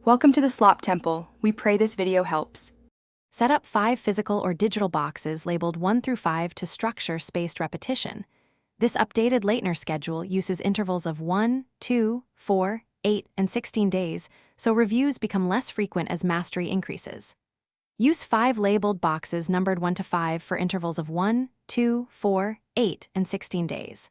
Welcome to the Slop Temple. We pray this video helps. Set up 5 physical or digital boxes labeled 1 through 5 to structure spaced repetition. This updated Leitner schedule uses intervals of 1, 2, 4, 8, and 16 days, so reviews become less frequent as mastery increases. Use 5 labeled boxes numbered 1 to 5 for intervals of 1, 2, 4, 8, and 16 days.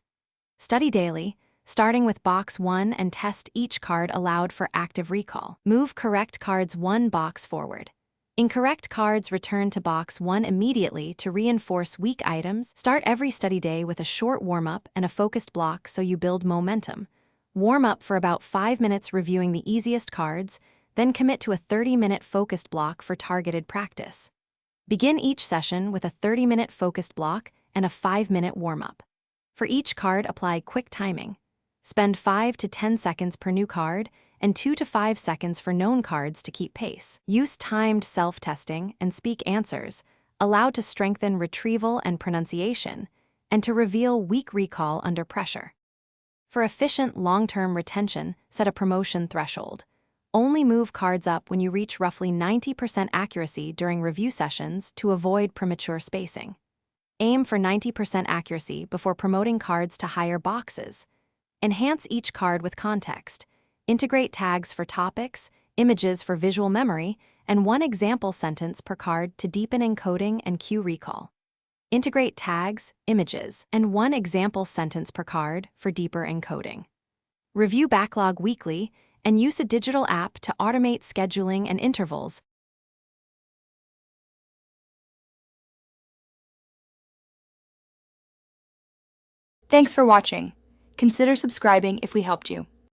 Study daily, starting with box 1 and test each card allowed for active recall. Move correct cards 1 box forward. Incorrect cards return to box 1 immediately to reinforce weak items. Start every study day with a short warm-up and a focused block so you build momentum. Warm up for about 5 minutes reviewing the easiest cards, then commit to a 30-minute focused block for targeted practice. Begin each session with a 30-minute focused block and a 5-minute warm-up. For each card, apply quick timing. Spend 5 to 10 seconds per new card and 2 to 5 seconds for known cards to keep pace. Use timed self-testing and speak answers, allowed to strengthen retrieval and pronunciation, and to reveal weak recall under pressure. For efficient long-term retention, set a promotion threshold. Only move cards up when you reach roughly 90% accuracy during review sessions to avoid premature spacing. Aim for 90% accuracy before promoting cards to higher boxes. Enhance each card with context. Integrate tags for topics, images for visual memory, and 1 example sentence per card to deepen encoding and cue recall. Integrate tags, images, and 1 example sentence per card for deeper encoding. Review backlog weekly and use a digital app to automate scheduling and intervals. Thanks for watching. Consider subscribing if we helped you.